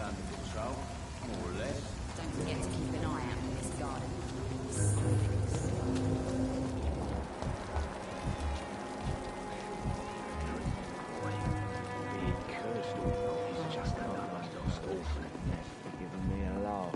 under control, more or less. Don't forget to keep an eye out for this garden. He's just another orphan, giving me a laugh.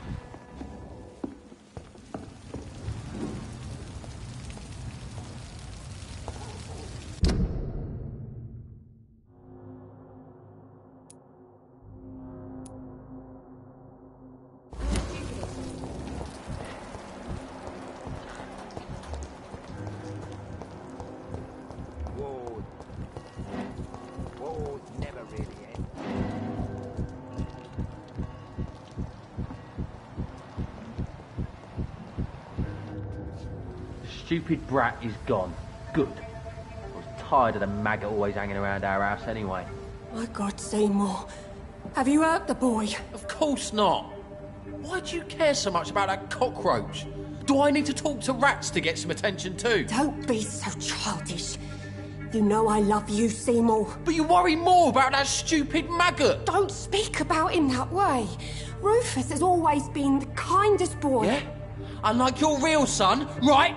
Whoa, never really end. The stupid brat is gone. Good. I was tired of the maggot always hanging around our house anyway. My God, Seymour. Have you hurt the boy? Of course not. Why do you care so much about that cockroach? Do I need to talk to rats to get some attention too? Don't be so childish. You know I love you, Seymour. But you worry more about that stupid maggot. Don't speak about him that way. Rufus has always been the kindest boy. Yeah? Unlike your real son, right?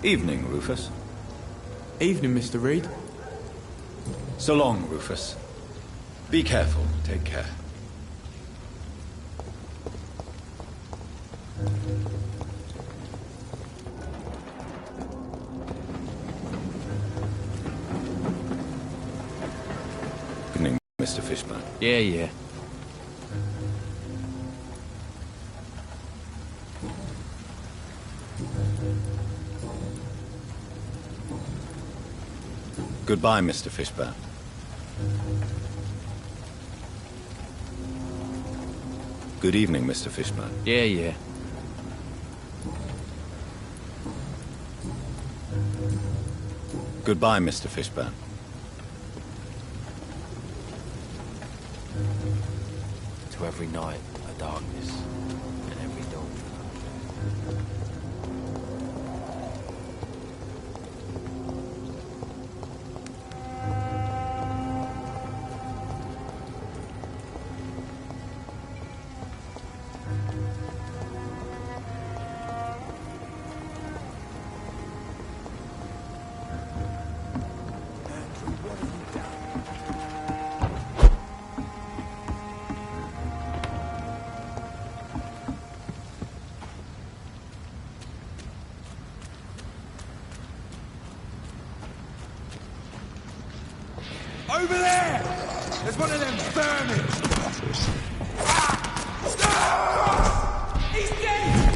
Evening, Rufus. Evening, Mr. Reed. So long, Rufus. Be careful. Take care. Evening, Mr. Fishburne. Yeah. Goodbye, Mr. Fishburne. Good evening, Mr. Fishburne. Yeah. Goodbye, Mr. Fishburne. To every night, a darkness, and every dawn. Over there! There's one of them vermin! He's dead!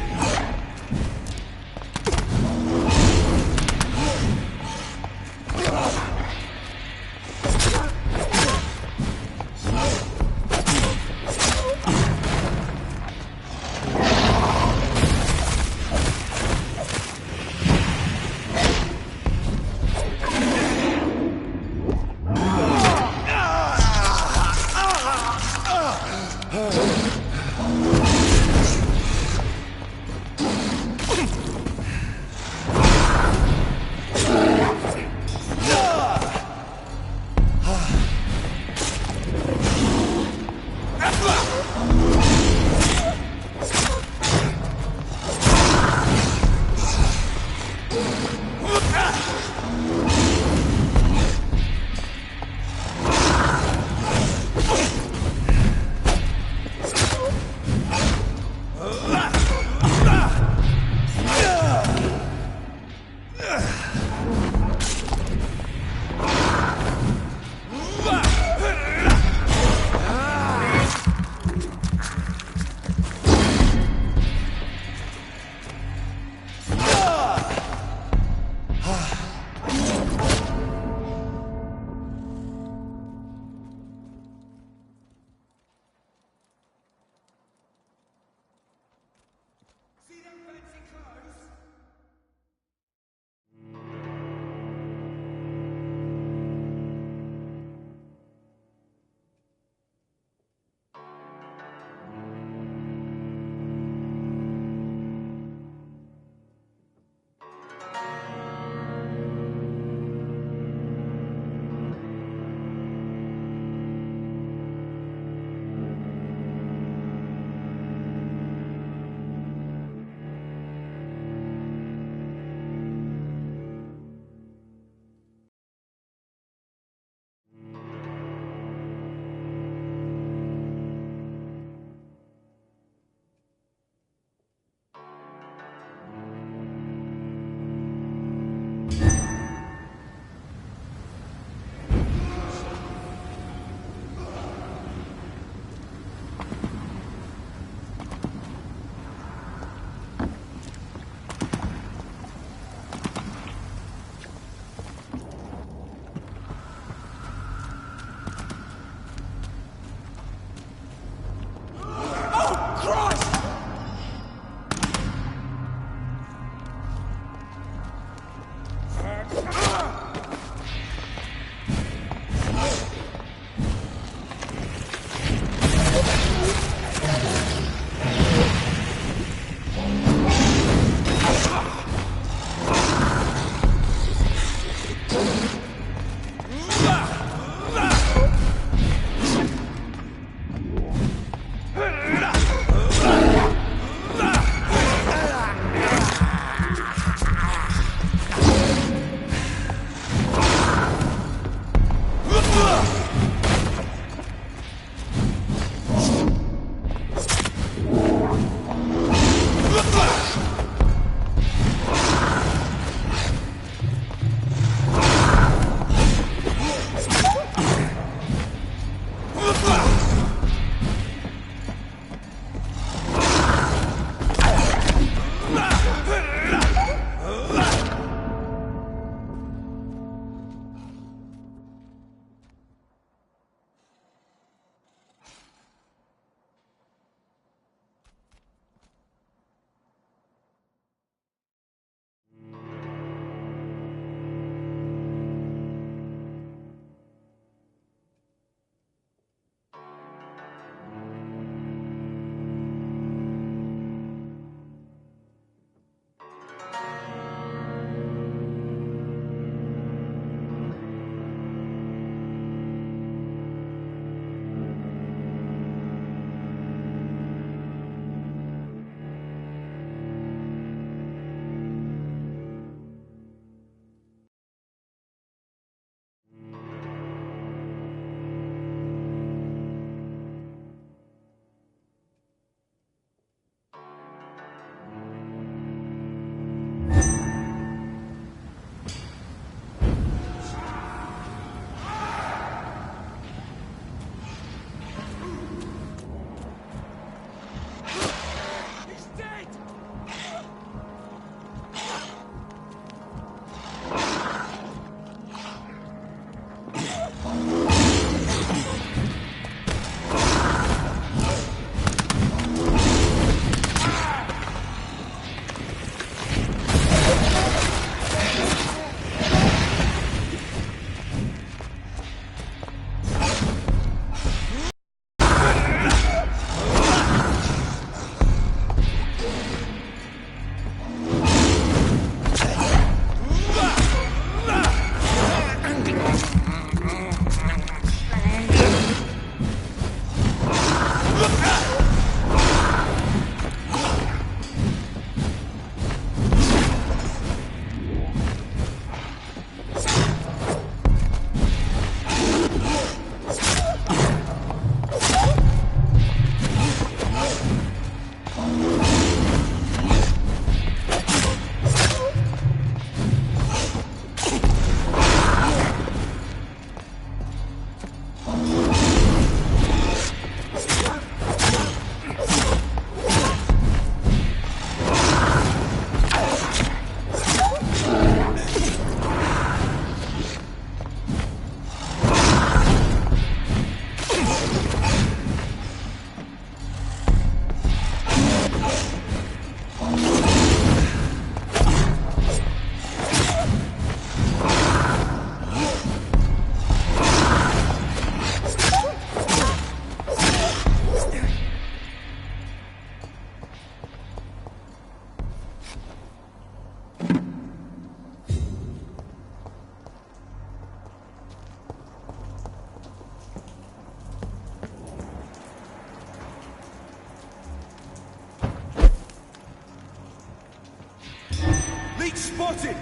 Leech spotted!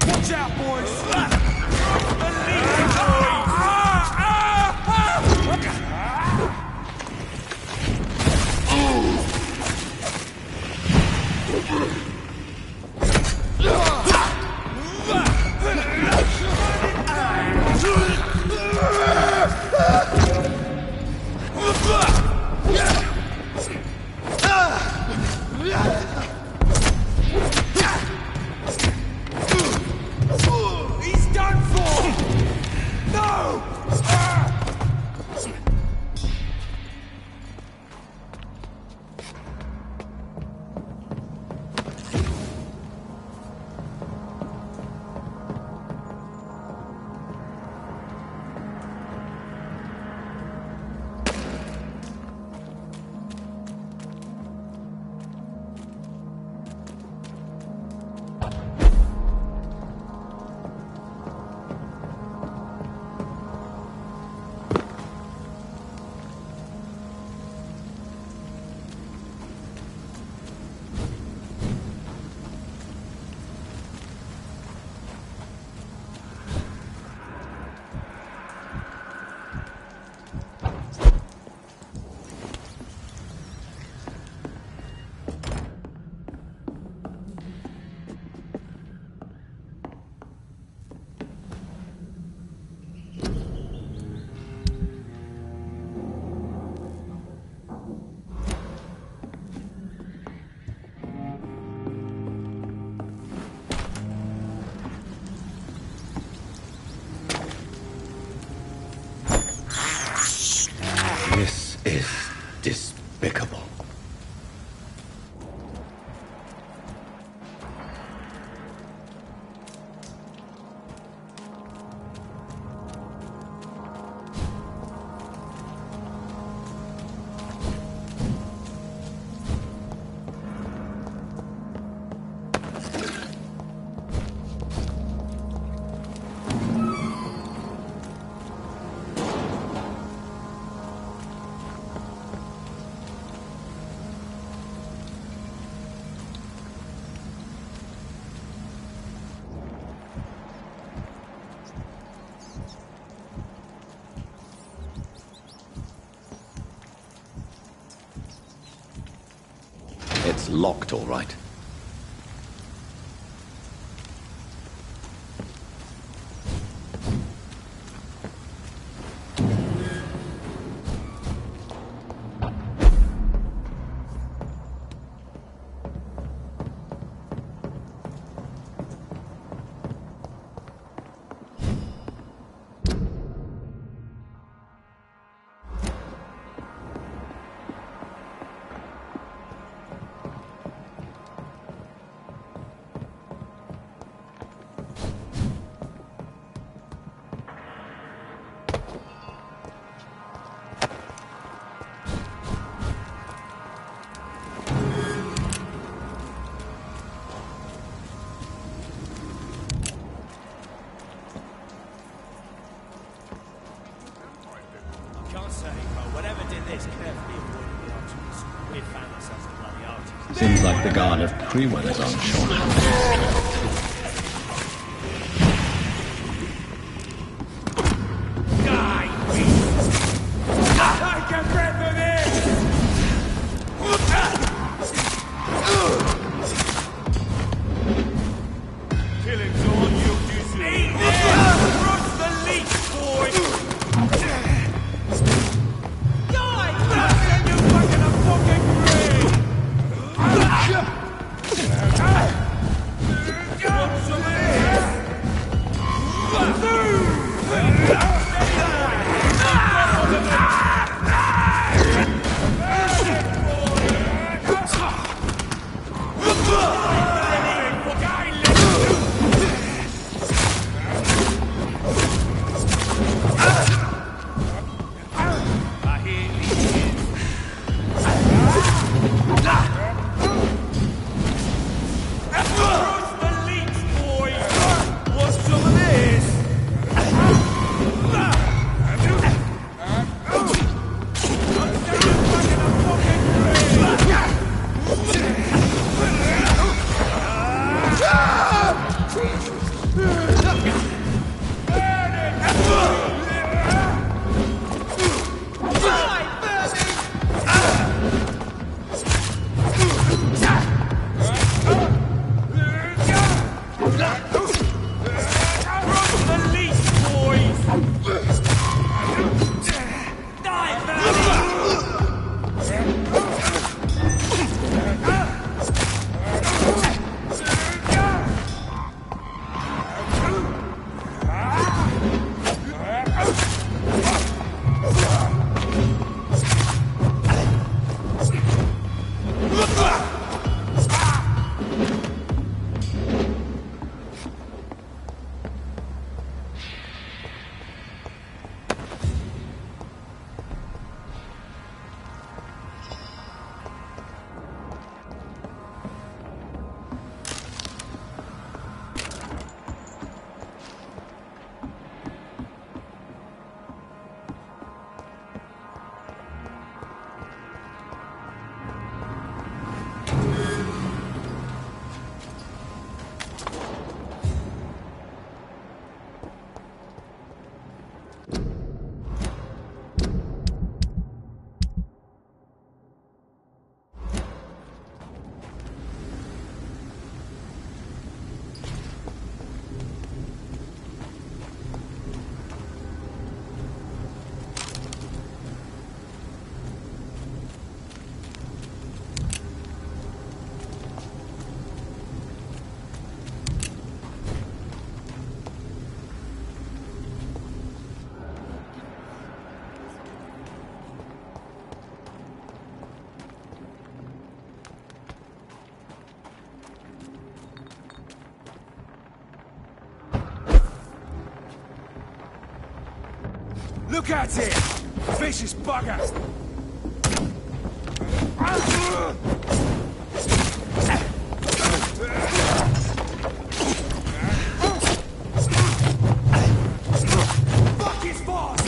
Watch out, boys! The leech, boys! He's done for! No! This is despicable. It's locked, all right. Can't say, but whatever did this carefully avoided the arteries. We found ourselves in bloody arteries. Seems like the guard of Crewell is on shore. Take a breath of this! Killing's all you do. Eat this! Crush the leech, boy! Die! Then you fucking a fucking grave! Look at it! Vicious bugger! Fuck his boss!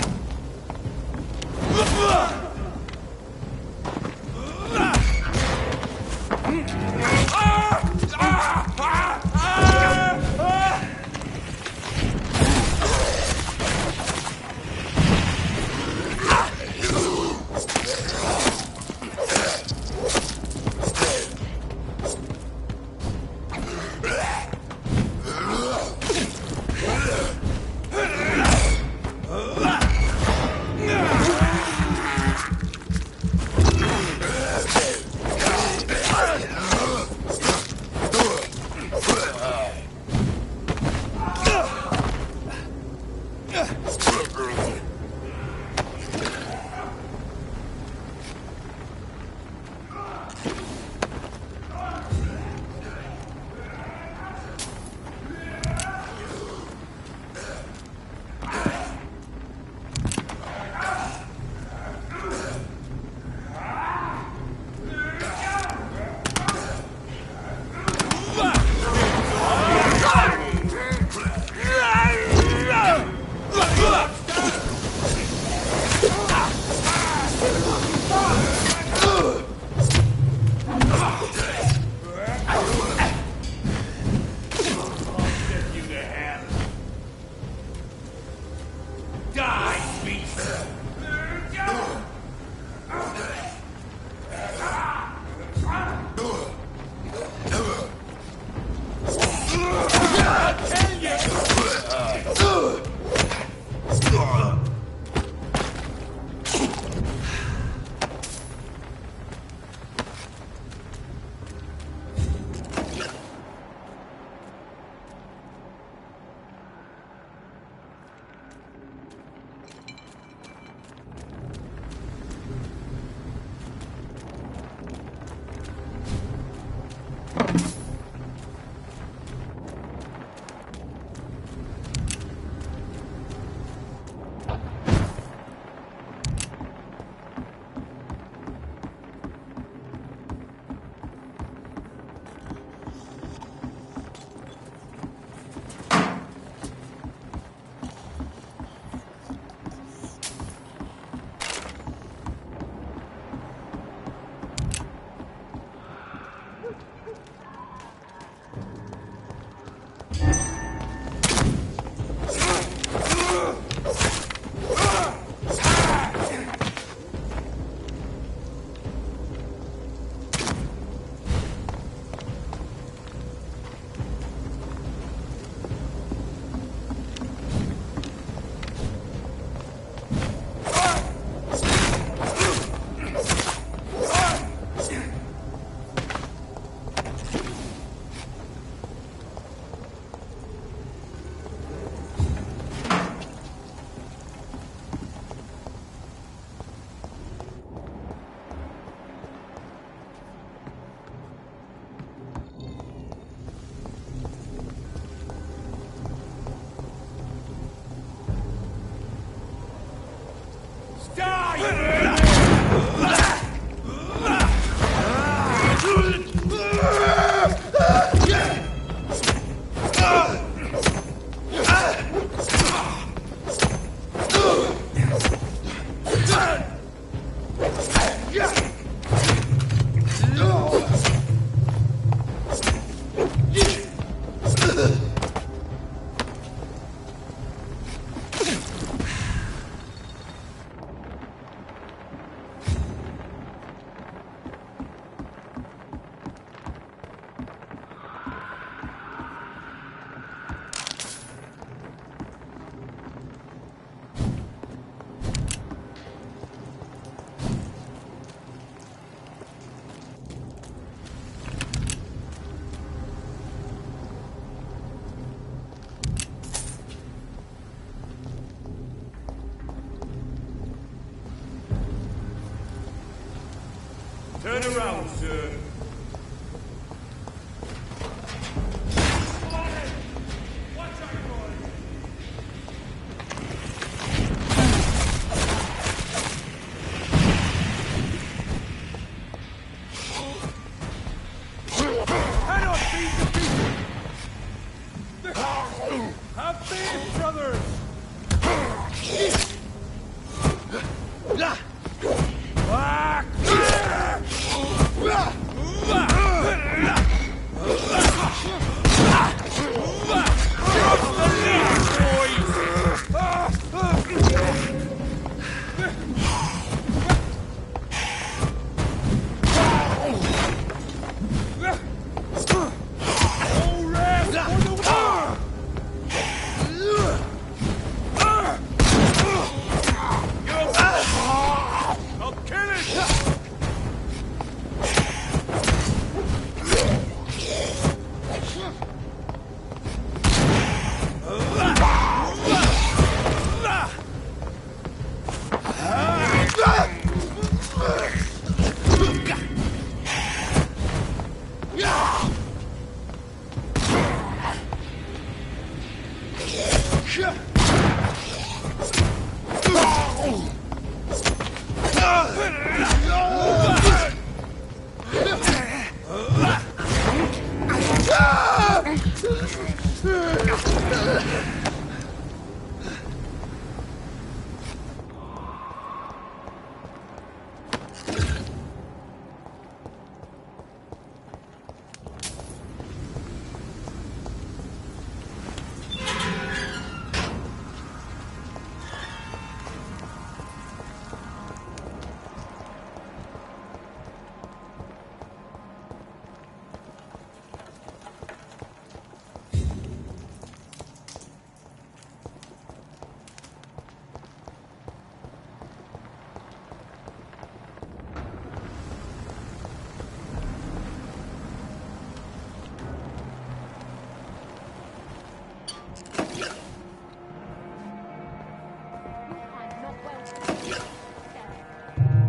Thief brothers!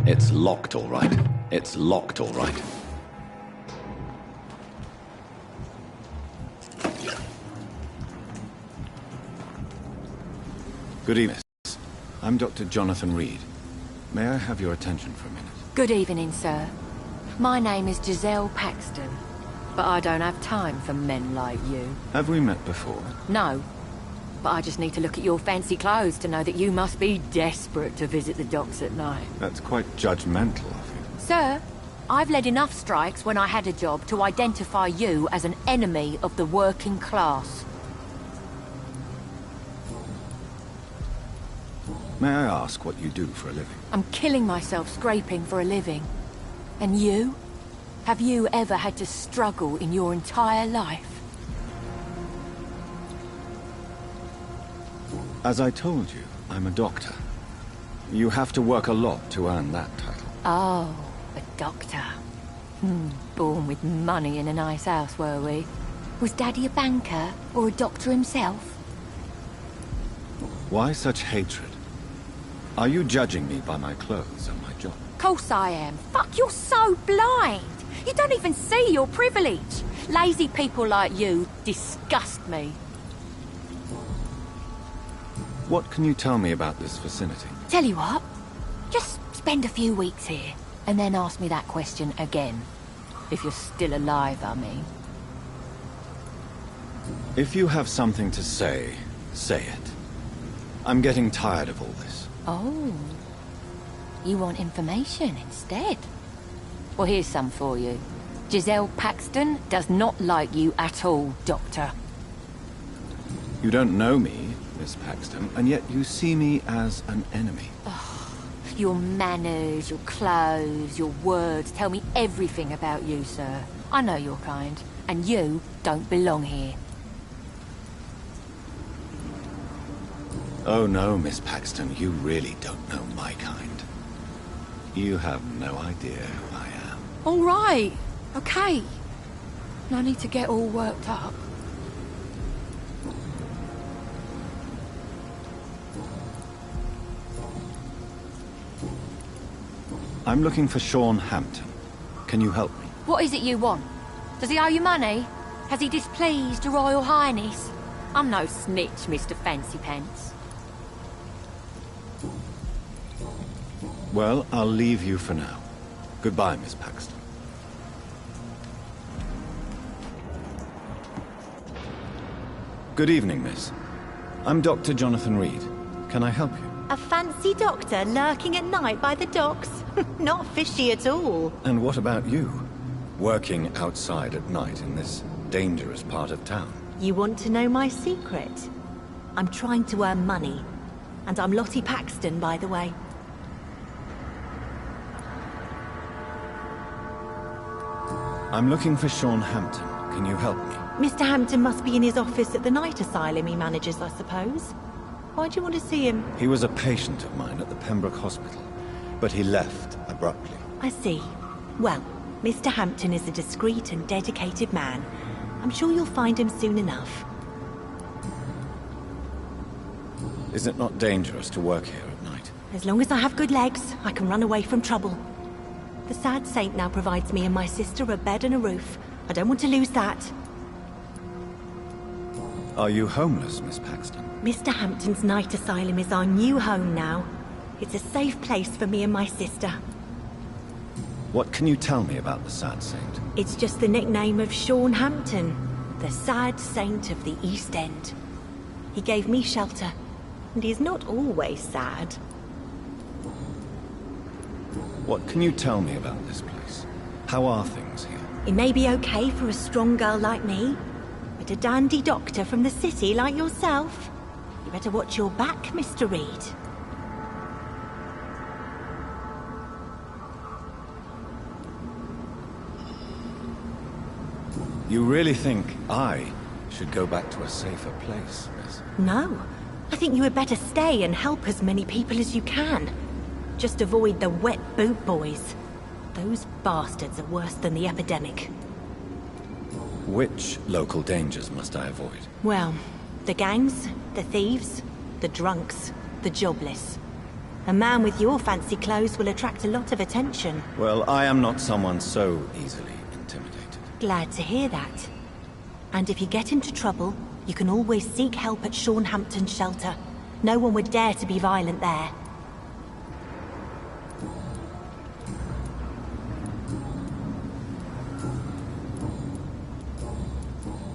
It's locked, all right. It's locked, all right. Good evening. I'm Dr. Jonathan Reed. May I have your attention for a minute? Good evening, sir. My name is Giselle Paxton, but I don't have time for men like you. Have we met before? No, but I just need to look at your fancy clothes to know that you must be desperate to visit the docks at night. That's quite judgmental of you. Sir, I've led enough strikes when I had a job to identify you as an enemy of the working class. May I ask what you do for a living? I'm killing myself scraping for a living. And you? Have you ever had to struggle in your entire life? As I told you, I'm a doctor. You have to work a lot to earn that title. Oh, a doctor. Born with money in a nice house, were we? Was Daddy a banker or a doctor himself? Why such hatred? Are you judging me by my clothes and my job? Course I am. Fuck, you're so blind. You don't even see your privilege. Lazy people like you disgust me. What can you tell me about this vicinity? Tell you what, just spend a few weeks here, and then ask me that question again. If you're still alive, I mean. If you have something to say, say it. I'm getting tired of all this. Oh. You want information instead? Well, here's some for you. Giselle Paxton does not like you at all, Doctor. You don't know me, Miss Paxton, and yet you see me as an enemy. Your manners, your clothes, your words tell me everything about you, sir. I know your kind, and you don't belong here. Oh no, Miss Paxton, you really don't know my kind. You have no idea who I am. All right, okay. No need to get all worked up. I'm looking for Sean Hampton. Can you help me? What is it you want? Does he owe you money? Has he displeased your Royal Highness? I'm no snitch, Mr. Fancy Pants. Well, I'll leave you for now. Goodbye, Miss Paxton. Good evening, miss. I'm Dr. Jonathan Reed. Can I help you? A fancy doctor lurking at night by the docks? Not fishy at all. And what about you? Working outside at night in this dangerous part of town? You want to know my secret? I'm trying to earn money. And I'm Lottie Paxton, by the way. I'm looking for Sean Hampton. Can you help me? Mr. Hampton must be in his office at the night asylum he manages, I suppose. Why do you want to see him? He was a patient of mine at the Pembroke Hospital, but he left abruptly. I see. Well, Mr. Hampton is a discreet and dedicated man. I'm sure you'll find him soon enough. Is it not dangerous to work here at night? As long as I have good legs, I can run away from trouble. The sad saint now provides me and my sister a bed and a roof. I don't want to lose that. Are you homeless, Miss Paxton? Mr. Hampton's night asylum is our new home now. It's a safe place for me and my sister. What can you tell me about the Sad Saint? It's just the nickname of Sean Hampton, the sad saint of the East End. He gave me shelter, and he's not always sad. What can you tell me about this place? How are things here? It may be okay for a strong girl like me, but a dandy doctor from the city like yourself, you better watch your back, Mr. Reed. You really think I should go back to a safer place, miss? No. I think you had better stay and help as many people as you can. Just avoid the wet boot boys. Those bastards are worse than the epidemic. Which local dangers must I avoid? Well, the gangs, the thieves, the drunks, the jobless. A man with your fancy clothes will attract a lot of attention. Well, I am not someone so easily intimidated. Glad to hear that. And if you get into trouble, you can always seek help at Sean Hampton's shelter. No one would dare to be violent there.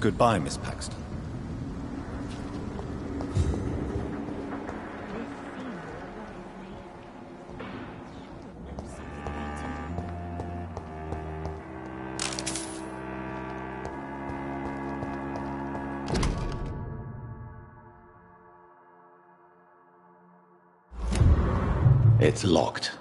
Goodbye, Miss Paxton. It's locked.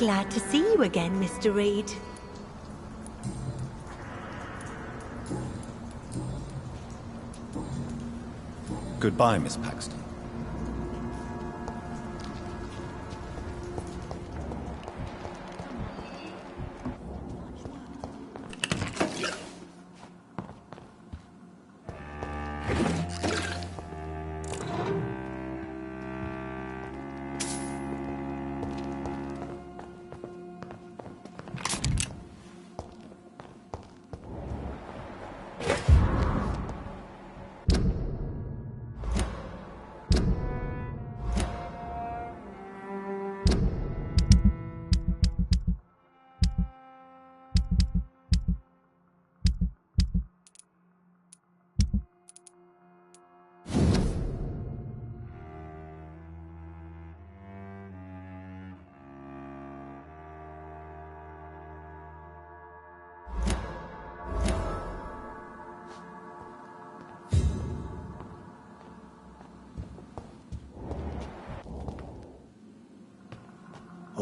Glad to see you again, Mr. Reed. Goodbye, Miss Paxton.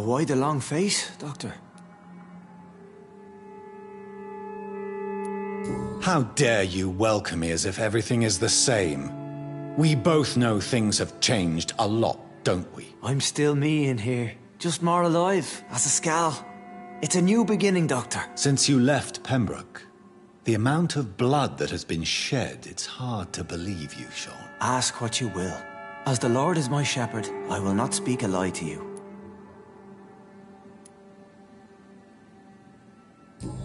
Why the long face, Doctor? How dare you welcome me as if everything is the same? We both know things have changed a lot, don't we? I'm still me in here, just more alive, as a Skal. It's a new beginning, Doctor. Since you left Pembroke, the amount of blood that has been shed, it's hard to believe you, Sean. Ask what you will. As the Lord is my shepherd, I will not speak a lie to you.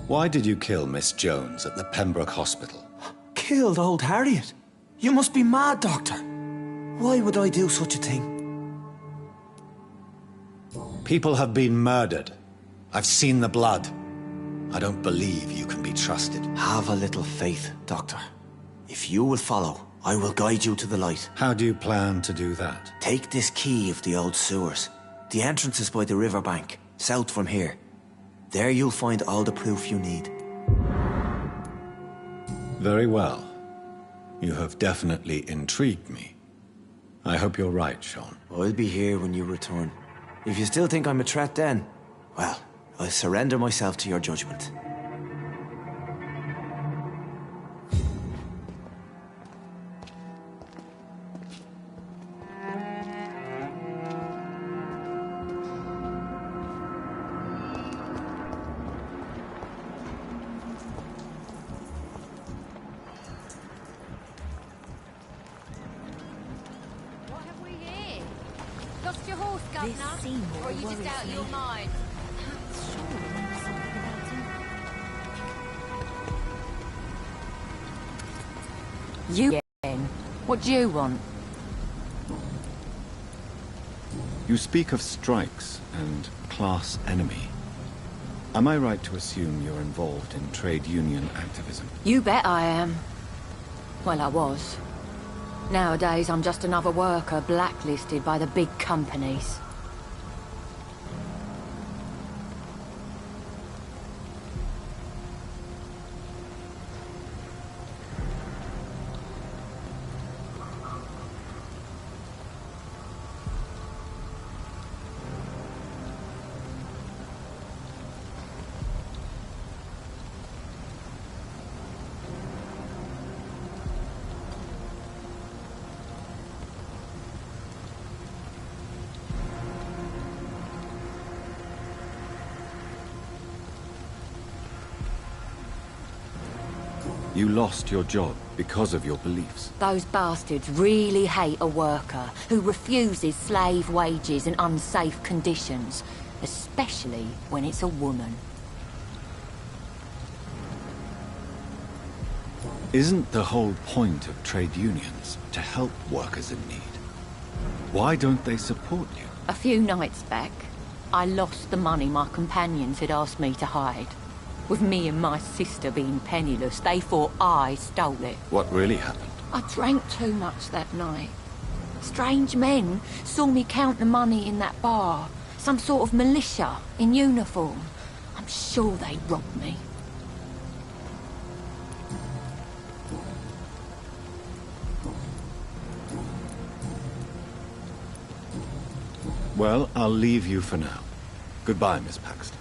Why did you kill Miss Jones at the Pembroke Hospital? Killed old Harriet? You must be mad, Doctor. Why would I do such a thing? People have been murdered. I've seen the blood. I don't believe you can be trusted. Have a little faith, Doctor. If you will follow, I will guide you to the light. How do you plan to do that? Take this key of the old sewers. The entrance is by the riverbank, south from here. There you'll find all the proof you need. Very well. You have definitely intrigued me. I hope you're right, Sean. I'll be here when you return. If you still think I'm a threat then, well, I'll surrender myself to your judgment. Or are you just out of your mind? You again? What do you want? You speak of strikes and class enemy. Am I right to assume you're involved in trade union activism? You bet I am. Well, I was. Nowadays, I'm just another worker blacklisted by the big companies. You lost your job because of your beliefs. Those bastards really hate a worker who refuses slave wages and unsafe conditions, especially when it's a woman. Isn't the whole point of trade unions to help workers in need? Why don't they support you? A few nights back, I lost the money my companions had asked me to hide. With me and my sister being penniless, they thought I stole it. What really happened? I drank too much that night. Strange men saw me count the money in that bar. Some sort of militia in uniform. I'm sure they robbed me. Well, I'll leave you for now. Goodbye, Miss Paxton.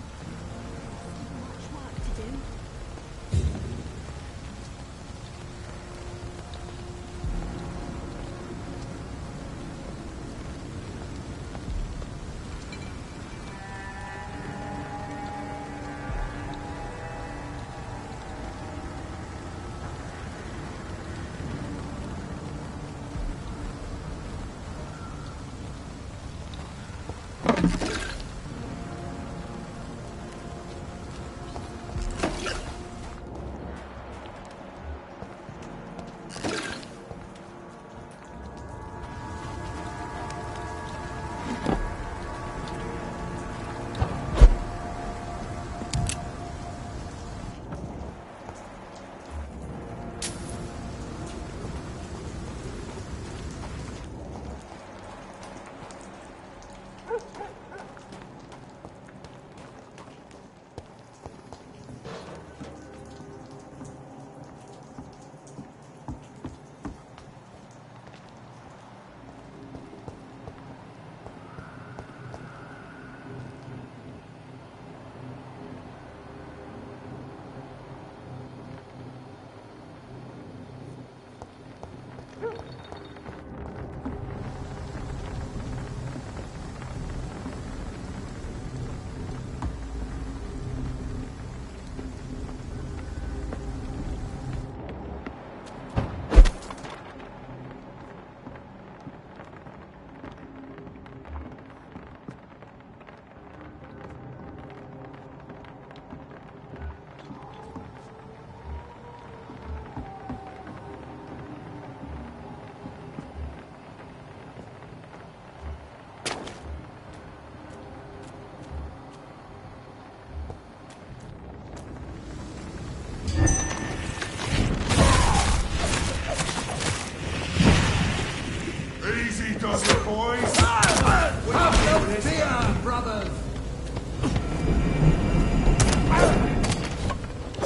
easy, boys. Have no fear, brothers.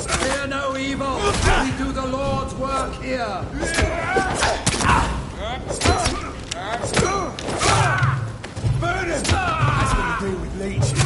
Fear no evil. We do the Lord's work here. Burn him! That's what we do with leeches.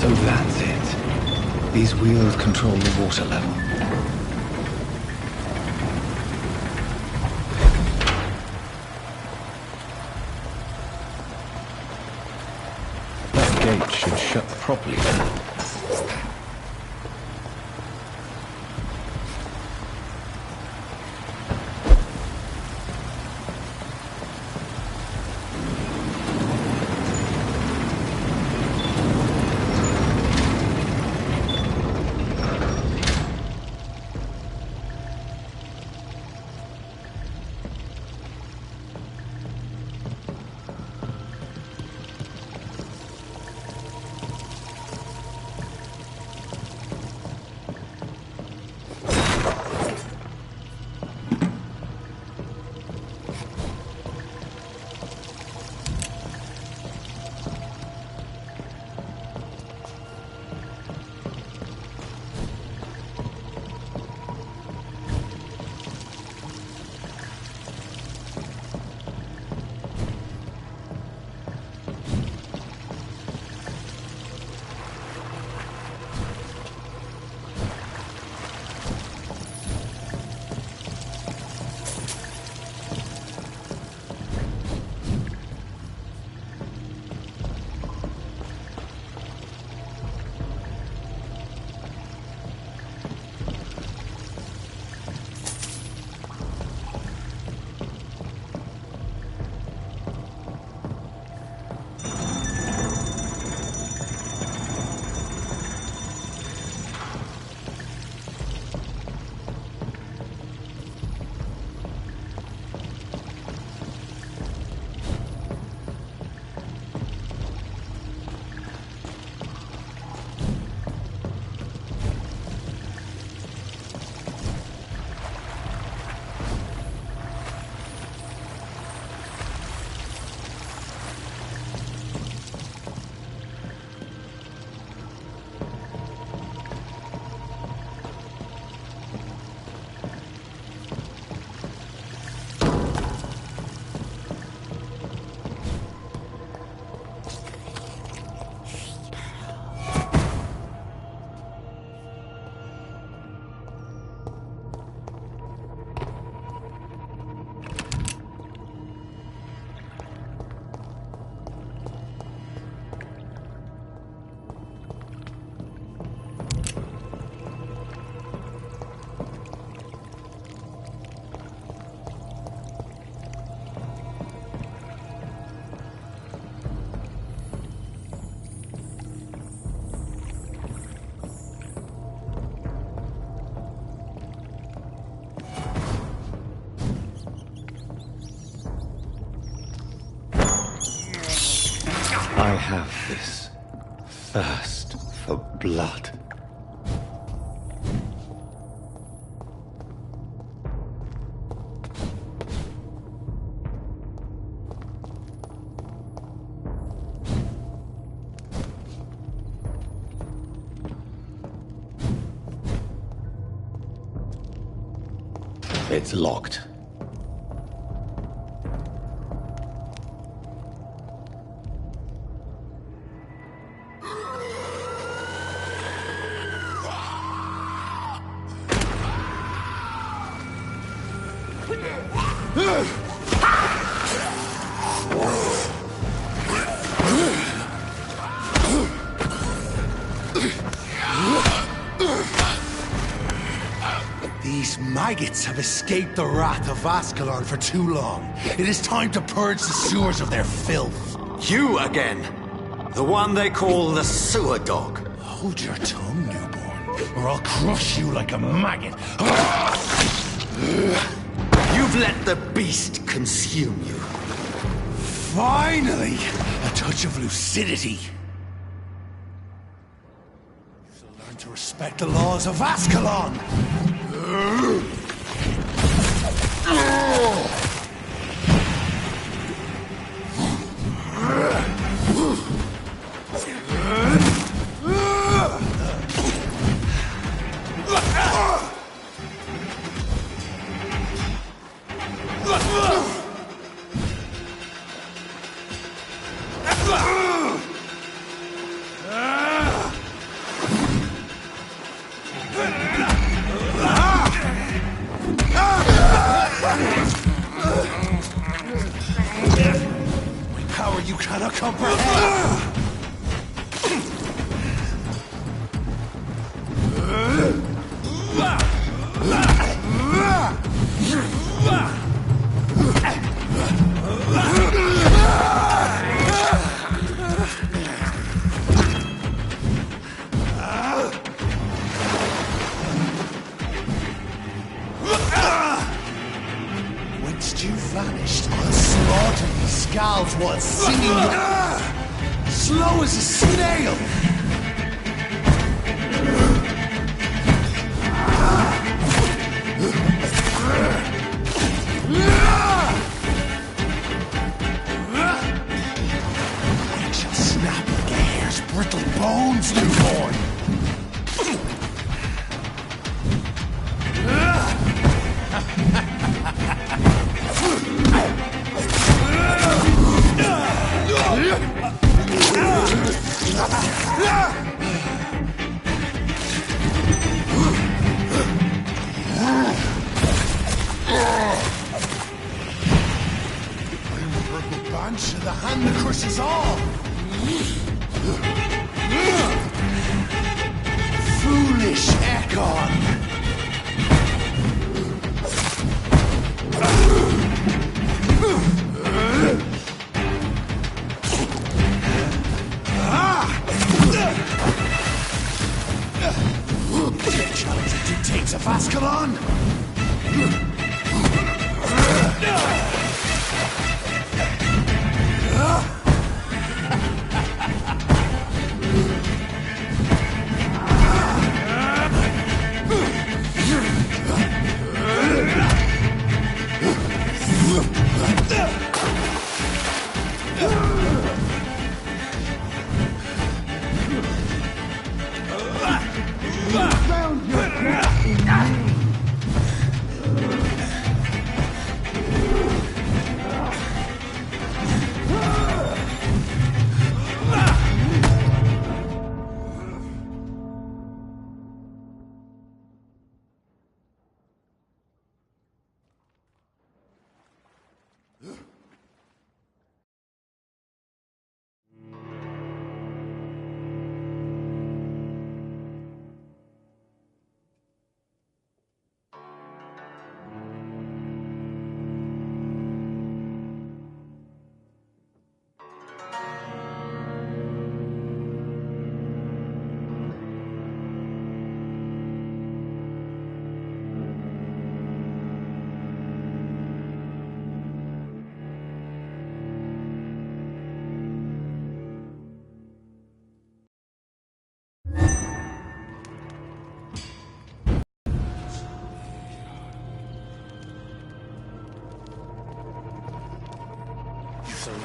So that's it. These wheels control the water level. That gate should shut properly then. I have this thirst for blood. It's locked. These maggots have escaped the wrath of Ascalon for too long. It is time to purge the sewers of their filth. You again! The one they call the sewer dog. Hold your tongue, newborn, or I'll crush you like a maggot. You've let the beast consume you. Finally! A touch of lucidity. You'll learn to respect the laws of Ascalon! Power you cannot comprehend! Whence you vanished, I'll slaughter these scalds while singing you. Slow as a snail! I shall snap like a hare's brittle bones, newborn! Purple bunch of the hand that crushes all! Foolish Ekon! Challenge the dictates of Ascalon!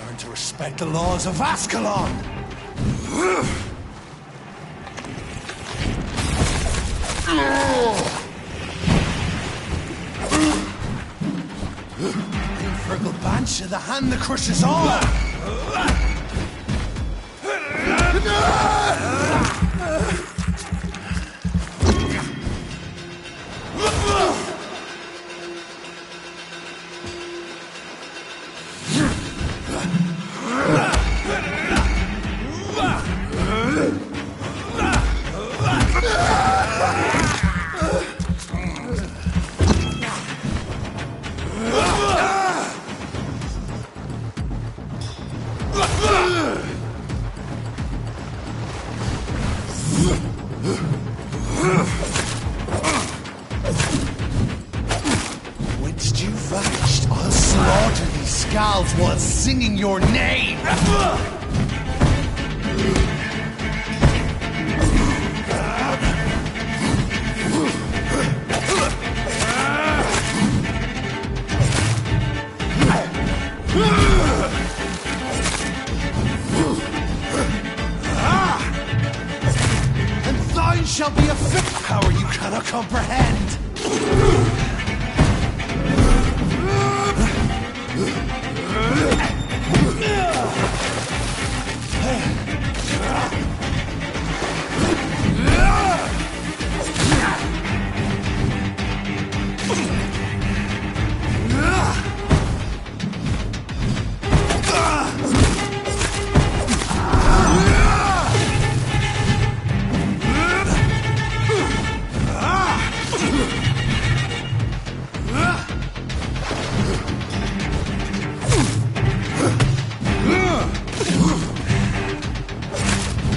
learn to respect the laws of Ascalon! Fergal Banshee, the hand that crushes all! Once you vanished, I'll slaughter these scalds while singing your name! And thine shall be a power you cannot comprehend!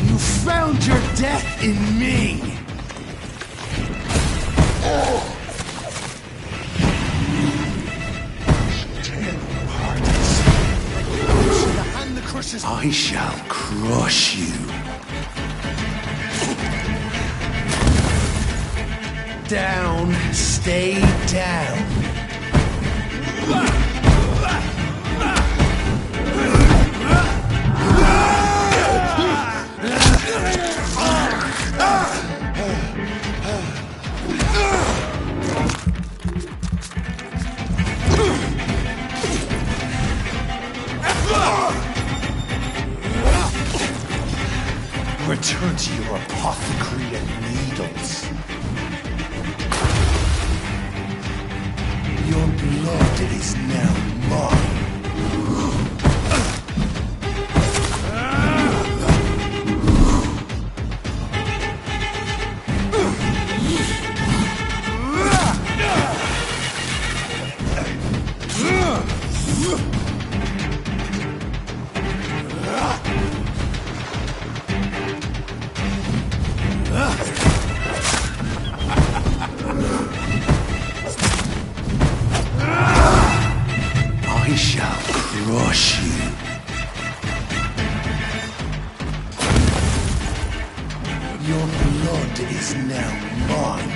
You found your death in me! I shall crush you. Down, stay down. Return to your apothecary and needles. Your blood is now mine. I shall crush you. Your blood is now mine.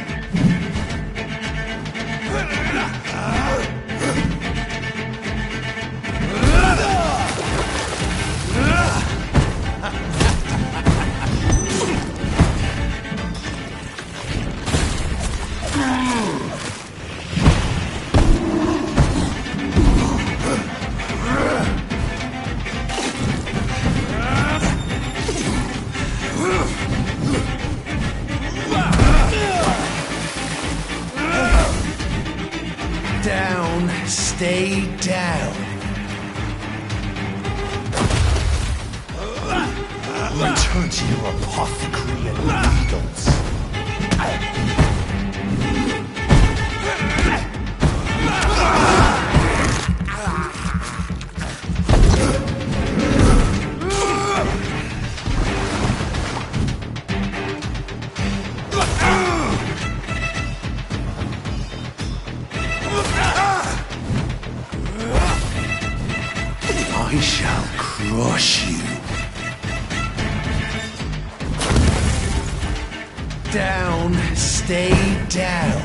Down, stay down. Return to your apothecary and needles. I shall crush you. Down, stay down.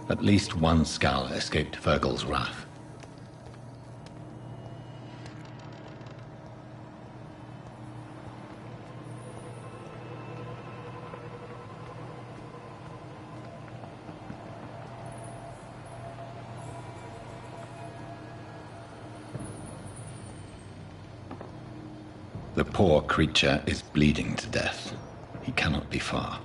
At least one Skal escaped Fergal's wrath. The poor creature is bleeding to death. He cannot be far.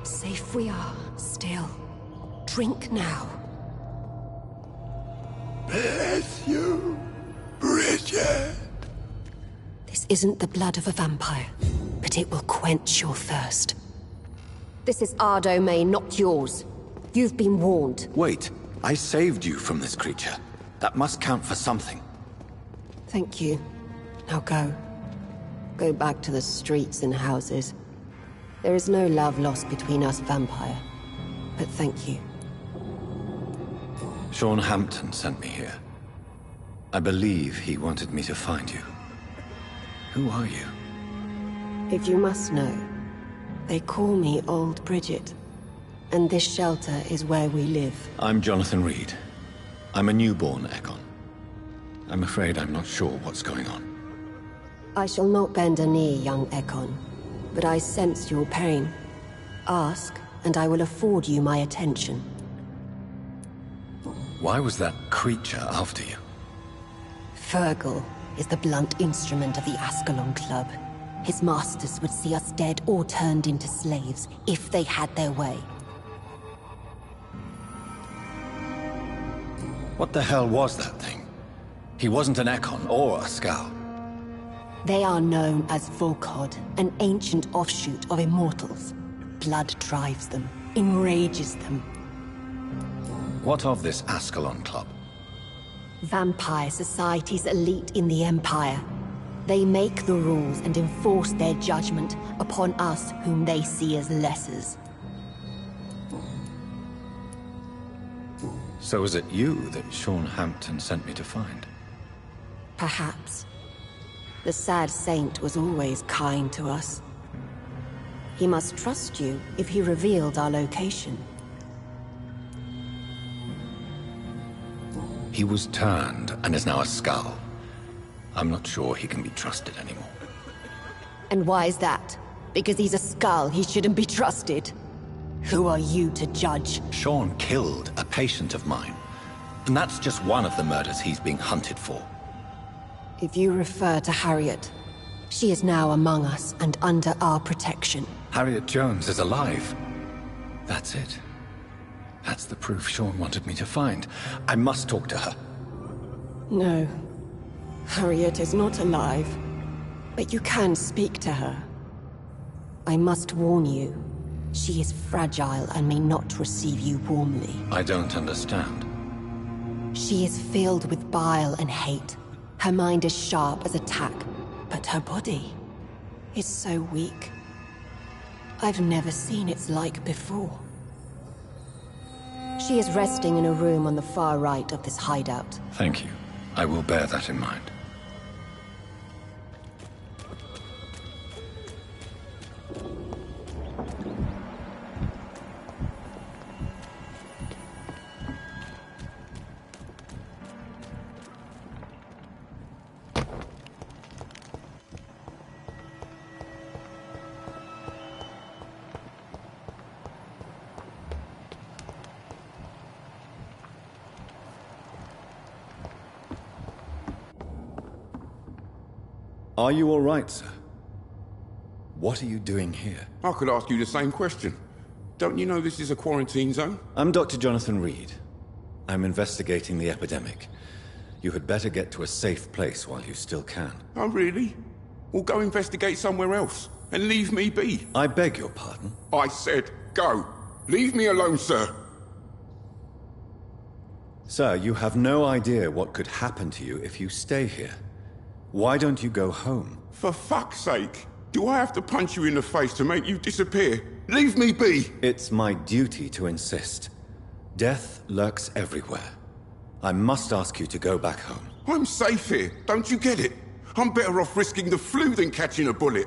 Safe we are, still. Drink now. Bless you, Bridget. This isn't the blood of a vampire, but it will quench your thirst. This is our domain, not yours. You've been warned. Wait, I saved you from this creature. That must count for something. Thank you. Now go. Go back to the streets and houses. There is no love lost between us, Vampire. But thank you. Sean Hampton sent me here. I believe he wanted me to find you. Who are you? If you must know, they call me Old Bridget. And this shelter is where we live. I'm Jonathan Reed. I'm a newborn Ekon. I'm afraid I'm not sure what's going on. I shall not bend a knee, young Ekon. But I sense your pain. Ask, and I will afford you my attention. Why was that creature after you? Fergal is the blunt instrument of the Ascalon Club. His masters would see us dead or turned into slaves, if they had their way. What the hell was that thing? He wasn't an Ekon or a Skal. They are known as Volkod, an ancient offshoot of immortals. Blood drives them, enrages them. What of this Ascalon Club? Vampire society's elite in the Empire. They make the rules and enforce their judgment upon us whom they see as lessers. So was it you that Sean Hampton sent me to find? Perhaps. The sad saint was always kind to us. He must trust you if he revealed our location. He was turned and is now a Skal. I'm not sure he can be trusted anymore. And why is that? Because he's a Skal, he shouldn't be trusted. Who are you to judge? Sean killed a patient of mine. And that's just one of the murders he's being hunted for. If you refer to Harriet, she is now among us and under our protection. Harriet Jones is alive. That's it. That's the proof Sean wanted me to find. I must talk to her. No. Harriet is not alive. But you can speak to her. I must warn you. She is fragile and may not receive you warmly. I don't understand. She is filled with bile and hate. Her mind is sharp as a tack, but her body is so weak. I've never seen its like before. She is resting in a room on the far right of this hideout. Thank you. I will bear that in mind. Are you all right, sir? What are you doing here? I could ask you the same question. Don't you know this is a quarantine zone? I'm Dr. Jonathan Reed. I'm investigating the epidemic. You had better get to a safe place while you still can. Oh, really? Well, go investigate somewhere else, and leave me be. I beg your pardon? I said go. Leave me alone, sir. Sir, you have no idea what could happen to you if you stay here. Why don't you go home? For fuck's sake. Do I have to punch you in the face to make you disappear? Leave me be! It's my duty to insist. Death lurks everywhere. I must ask you to go back home. I'm safe here, don't you get it? I'm better off risking the flu than catching a bullet.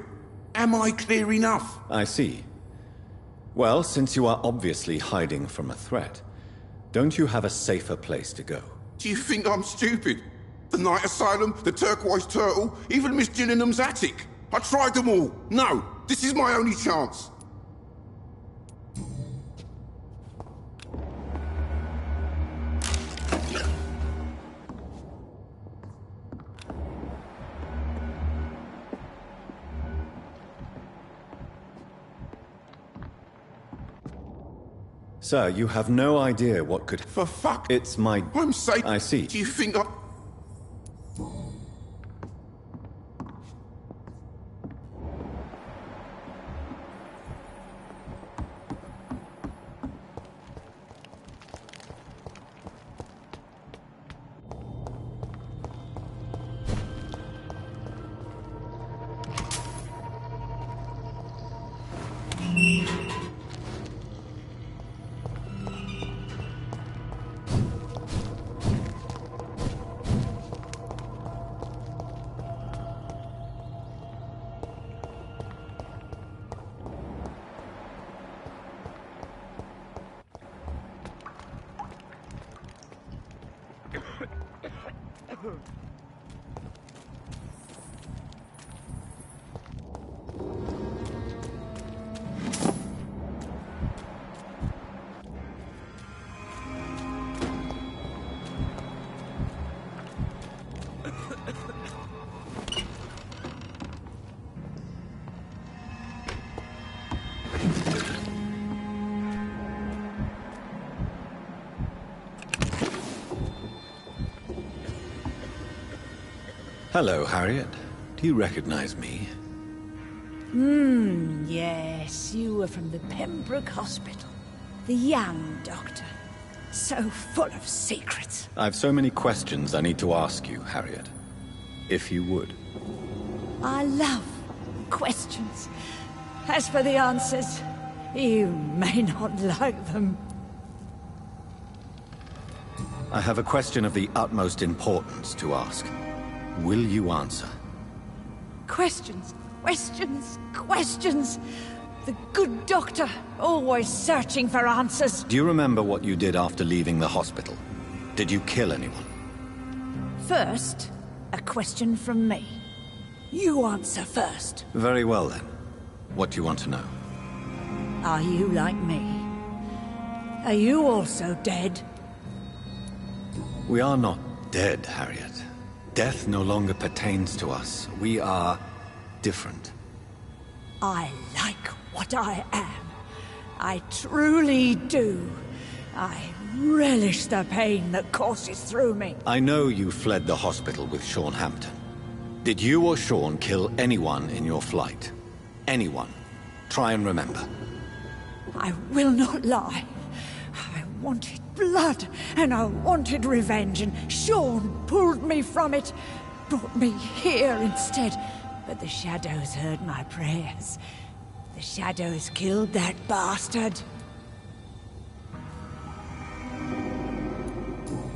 Am I clear enough? I see. Well, since you are obviously hiding from a threat, don't you have a safer place to go? Do you think I'm stupid? The Night Asylum, the Turquoise Turtle, even Miss Gillingham's attic. I tried them all. No, this is my only chance. Sir, you have no idea what could... For fuck... It's my... I'm safe. I see. Do you think I... Hello, Harriet. Do you recognize me? Yes, you were from the Pembroke Hospital. The young doctor. So full of secrets. I've so many questions I need to ask you, Harriet. If you would. I love questions. As for the answers, you may not like them. I have a question of the utmost importance to ask. Will you answer? Questions, questions, questions. The good doctor, always searching for answers. Do you remember what you did after leaving the hospital? Did you kill anyone? First, a question from me. You answer first. Very well then. What do you want to know? Are you like me? Are you also dead? We are not dead, Harriet. Death no longer pertains to us. We are different. I like what I am. I truly do. I relish the pain that courses through me. I know you fled the hospital with Sean Hampton. Did you or Sean kill anyone in your flight? Anyone? Try and remember. I will not lie. I wanted blood, and I wanted revenge, and Sean pulled me from it, brought me here instead. But the shadows heard my prayers. The shadows killed that bastard.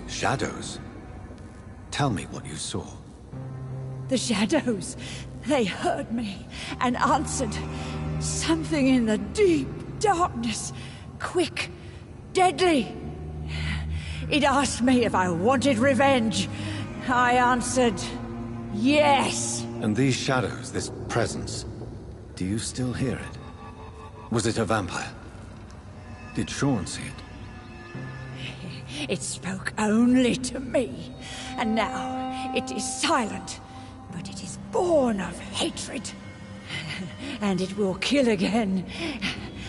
Shadows? Tell me what you saw. The shadows, they heard me and answered. Something in the deep darkness, quick, deadly. It asked me if I wanted revenge. I answered, yes. And these shadows, this presence, do you still hear it? Was it a vampire? Did Sean see it? It spoke only to me, and now it is silent, but it is born of hatred. And it will kill again.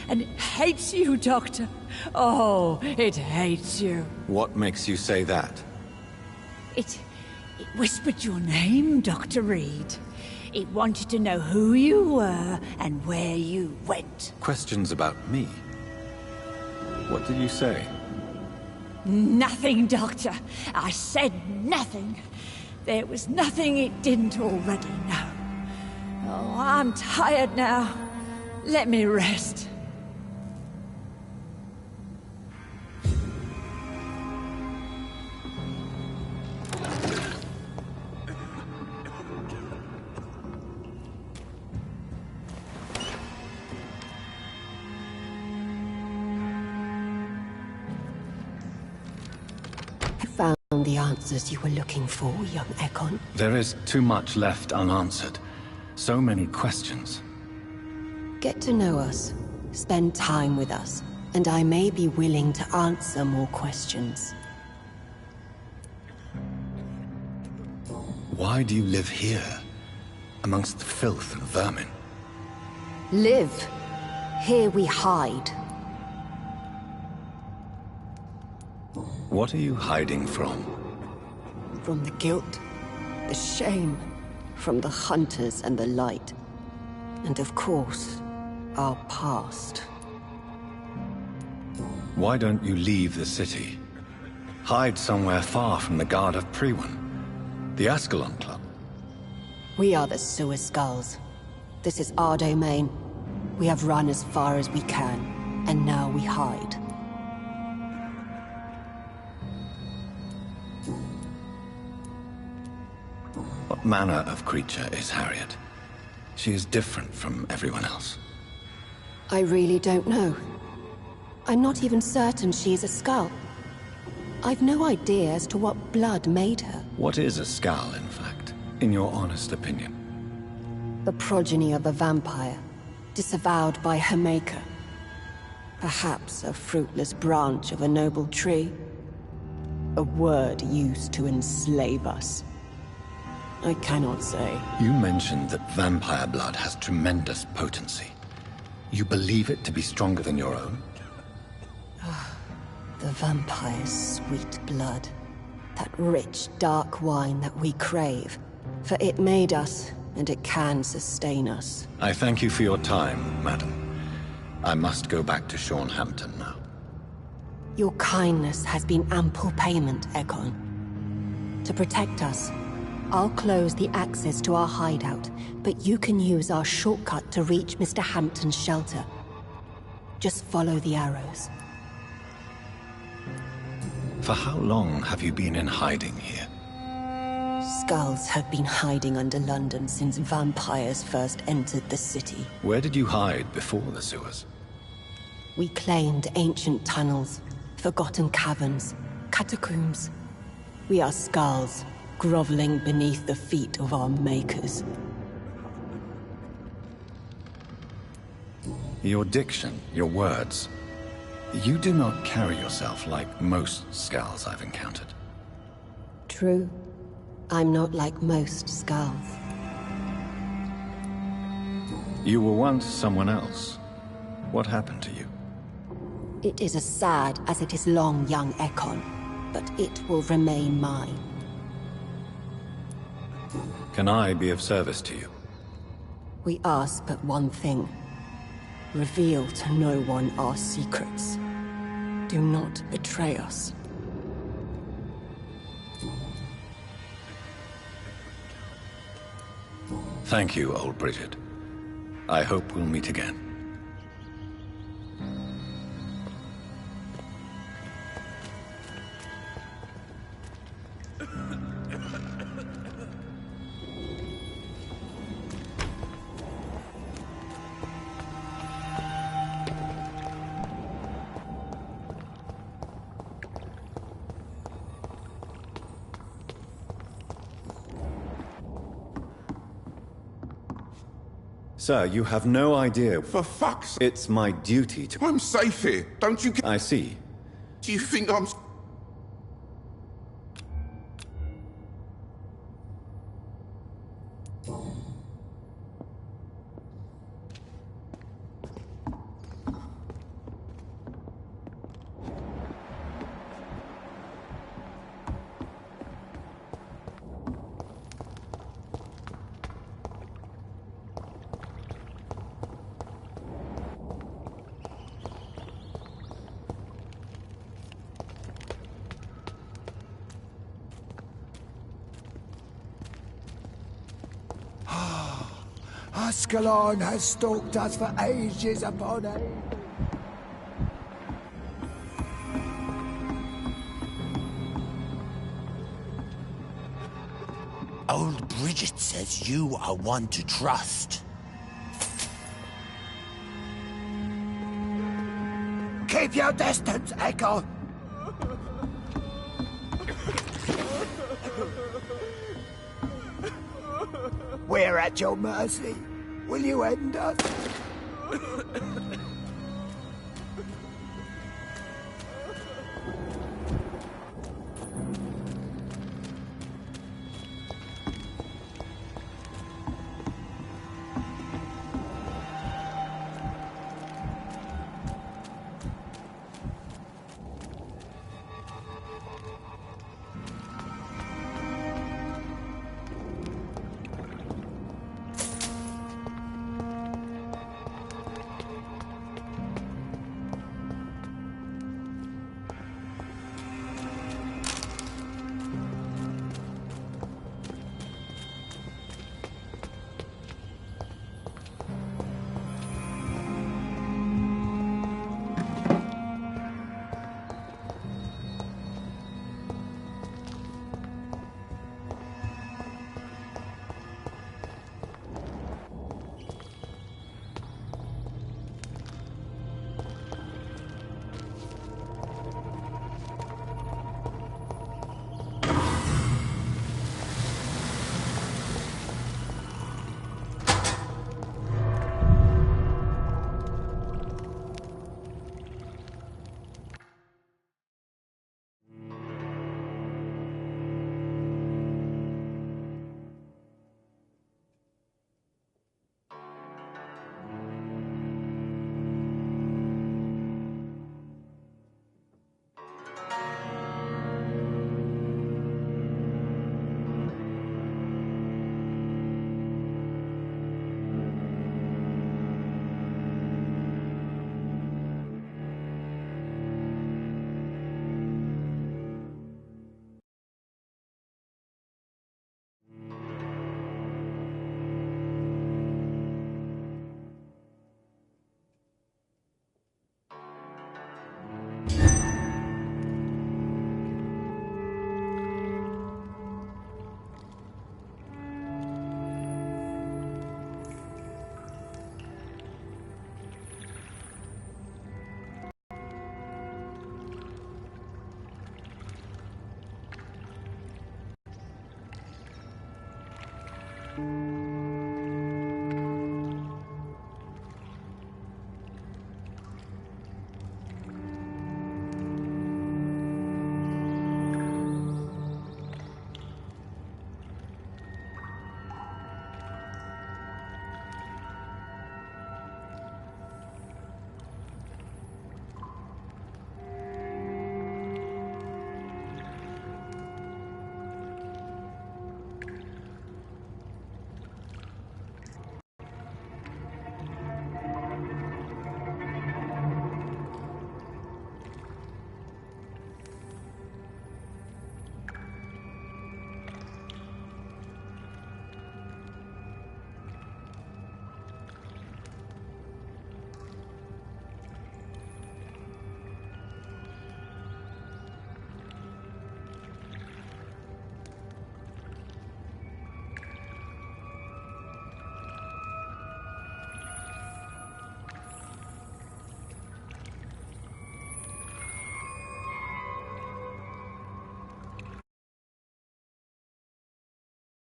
And it hates you, Doctor. Oh, it hates you. What makes you say that? It whispered your name, Dr. Reed. It wanted to know who you were and where you went. Questions about me? What did you say? Nothing, Doctor. I said nothing. There was nothing it didn't already know. Oh, I'm tired now. Let me rest. Found the answers you were looking for, young Ekon? There is too much left unanswered. So many questions. Get to know us. Spend time with us. And I may be willing to answer more questions. Why do you live here? Amongst the filth and vermin? Live. Here we hide. What are you hiding from? From the guilt, the shame, from the hunters and the light. And of course, our past. Why don't you leave the city? Hide somewhere far from the Guard of Priwen. The Ascalon Club. We are the Sewer Skulls. This is our domain. We have run as far as we can, and now we hide. What manner of creature is Harriet? She is different from everyone else. I really don't know. I'm not even certain she's a skull. I've no idea as to what blood made her. What is a skull, in fact, in your honest opinion? The progeny of a vampire, disavowed by her maker. Perhaps a fruitless branch of a noble tree. A word used to enslave us. I cannot say. You mentioned that vampire blood has tremendous potency. You believe it to be stronger than your own? The vampire's sweet blood. That rich, dark wine that we crave. For it made us, and it can sustain us. I thank you for your time, madam. I must go back to Shornhampton now. Your kindness has been ample payment, Ekon. To protect us, I'll close the access to our hideout, but you can use our shortcut to reach Mr. Hampton's shelter. Just follow the arrows. For how long have you been in hiding here? Skulls have been hiding under London since vampires first entered the city. Where did you hide before the sewers? We claimed ancient tunnels, forgotten caverns, catacombs. We are skulls, groveling beneath the feet of our makers. Your diction, your words. You do not carry yourself like most skulls I've encountered. True. I'm not like most skulls. You were once someone else. What happened to you? It is as sad as it is long, young Ekon, but it will remain mine. Can I be of service to you? We ask but one thing. Reveal to no one our secrets. Do not betray us. Thank you, old Bridget. I hope we'll meet again. Sir, you have no idea. For fuck's sake. It's my duty to... I'm safe here, don't you... I see. Do you think I'm... Ascalon has stalked us for ages upon ages. Old Bridget says you are one to trust. Keep your distance, Echo. We're at your mercy. Will you end us?